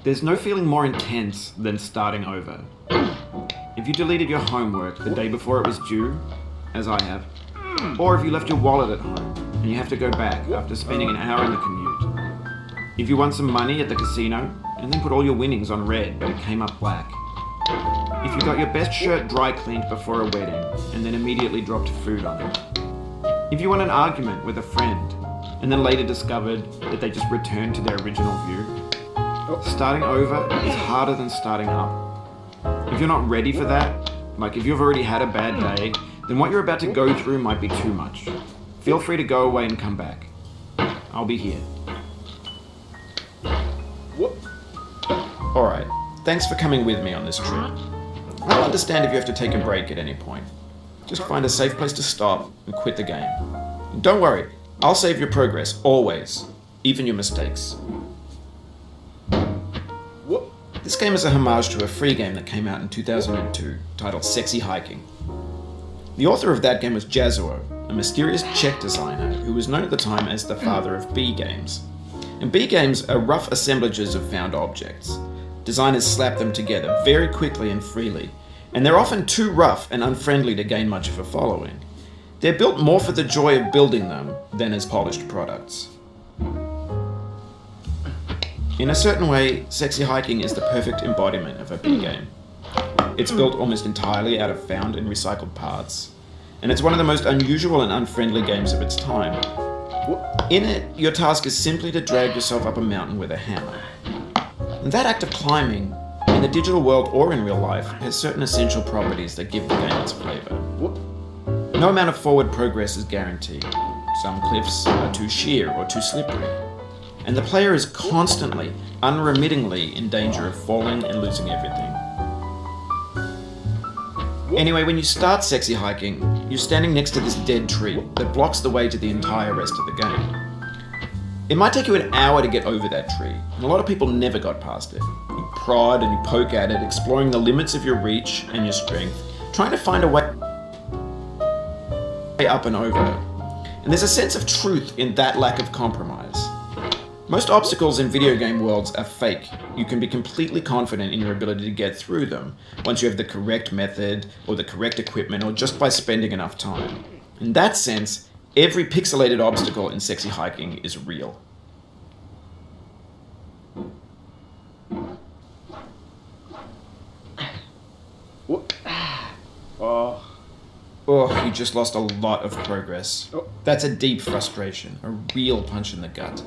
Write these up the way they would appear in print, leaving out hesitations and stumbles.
There's no feeling more intense than starting over. If you deleted your homework the day before it was due, as I have, or if you left your wallet at home and you have to go back after spending an hour in the commute. If you won some money at the casino and then put all your winnings on red but it came up black. If you got your best shirt dry cleaned before a wedding and then immediately dropped food on it. If you won an argument with a friend and then later discovered that they just returned to their original view. Starting over is harder than starting up. If you're not ready for that, like if you've already had a bad day, then what you're about to go through might be too much. Feel free to go away and come back. I'll be here. Alright, thanks for coming with me on this trip. I'll understand if you have to take a break at any point. Just find a safe place to stop and quit the game. And don't worry, I'll save your progress, always. Even your mistakes. This game is a homage to a free game that came out in 2002, titled Sexy Hiking. The author of that game was Jazuo, a mysterious Czech designer who was known at the time as the father of B games. And B games are rough assemblages of found objects. Designers slap them together very quickly and freely, and they're often too rough and unfriendly to gain much of a following. They're built more for the joy of building them than as polished products. In a certain way, Sexy Hiking is the perfect embodiment of a B game. It's built almost entirely out of found and recycled parts, and it's one of the most unusual and unfriendly games of its time. In it, your task is simply to drag yourself up a mountain with a hammer. And that act of climbing, in the digital world or in real life, has certain essential properties that give the game its flavor. No amount of forward progress is guaranteed. Some cliffs are too sheer or too slippery. And the player is constantly, unremittingly in danger of falling and losing everything. Anyway, when you start Sexy Hiking, you're standing next to this dead tree that blocks the way to the entire rest of the game. It might take you an hour to get over that tree, and a lot of people never got past it. You prod and you poke at it, exploring the limits of your reach and your strength, trying to find a way up and over. And there's a sense of truth in that lack of compromise. Most obstacles in video game worlds are fake. You can be completely confident in your ability to get through them once you have the correct method or the correct equipment or just by spending enough time. In that sense, every pixelated obstacle in Sexy Hiking is real. Oh, you just lost a lot of progress. That's a deep frustration, a real punch in the gut.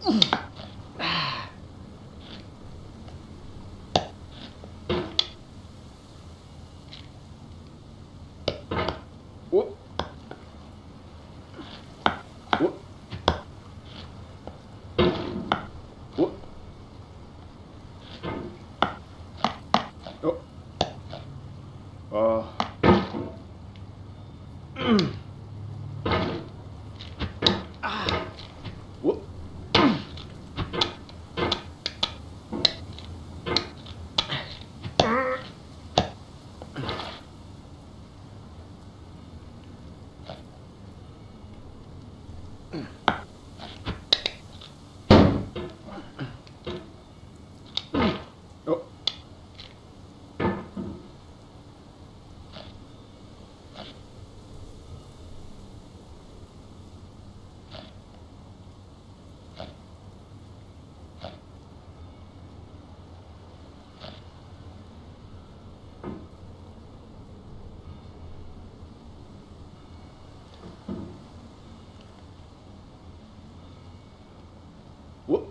Whoop. Whoop. Whoop. Oh. Whoop. Oh. Whoop.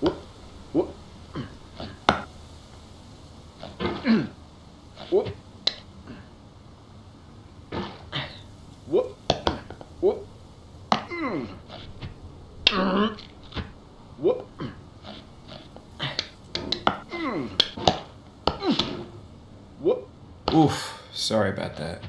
Whoop. Whoop. Whoop. Whoop. Whoop. Whoop. Oof, sorry about that.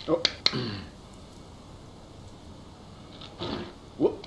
Oh. Whoop.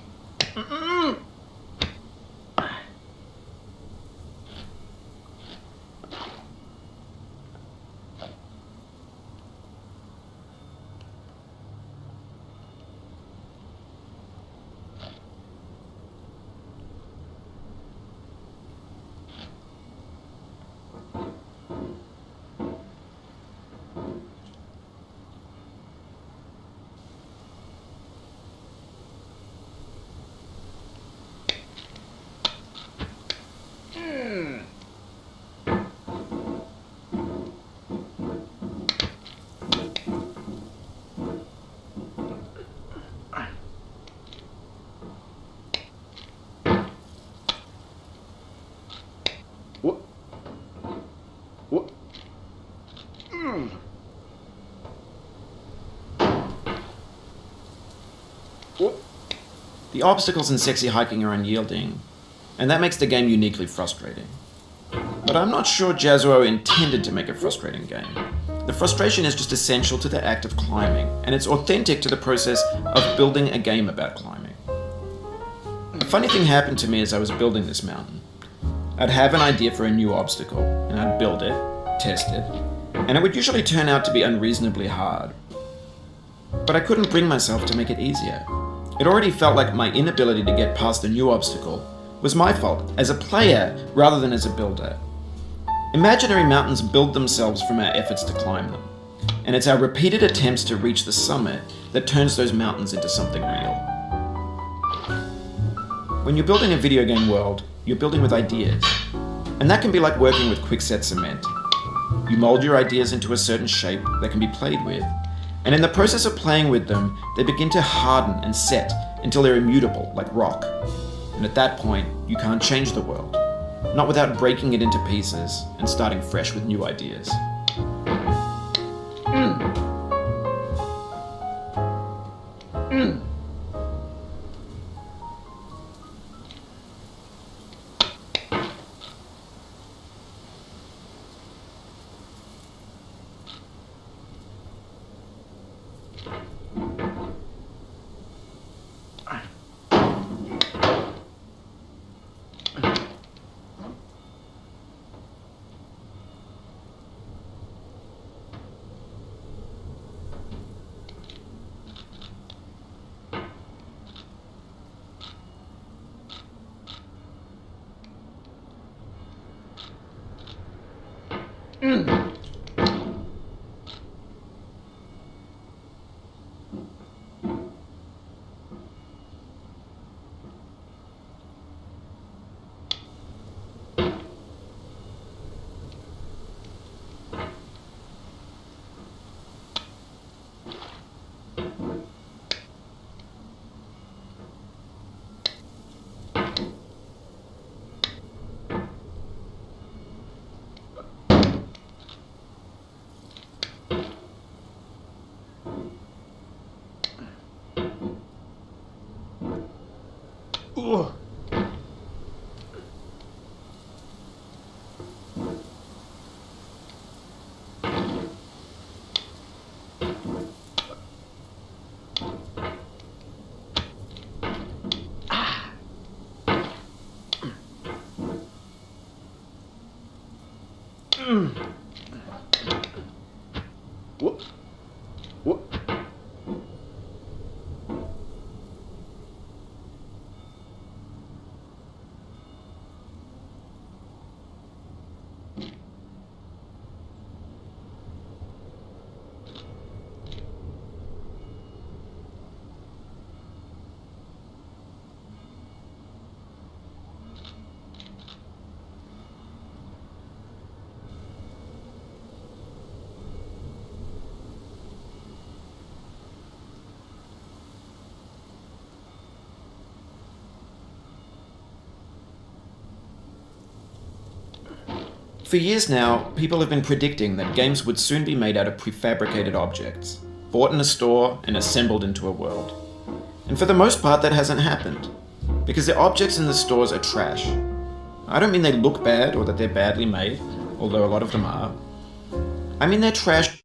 Whoop. Whoop. Whoop. The obstacles in sexy hiking are unyielding, and that makes the game uniquely frustrating. But I'm not sure Jazuo intended to make a frustrating game. The frustration is just essential to the act of climbing, and it's authentic to the process of building a game about climbing. A funny thing happened to me as I was building this mountain. I'd have an idea for a new obstacle, and I'd build it, test it, and it would usually turn out to be unreasonably hard. But I couldn't bring myself to make it easier. It already felt like my inability to get past a new obstacle was my fault as a player rather than as a builder. Imaginary mountains build themselves from our efforts to climb them, and it's our repeated attempts to reach the summit that turns those mountains into something real. When you're building a video game world, you're building with ideas, and that can be like working with quickset cement. You mold your ideas into a certain shape that can be played with, and in the process of playing with them, they begin to harden and set until they're immutable, like rock. And at that point, you can't change the world, not without breaking it into pieces and starting fresh with new ideas. Ugh. What? What? For years now, people have been predicting that games would soon be made out of prefabricated objects, bought in a store and assembled into a world. And for the most part, that hasn't happened, because the objects in the stores are trash. I don't mean they look bad or that they're badly made, although a lot of them are. I mean they're trash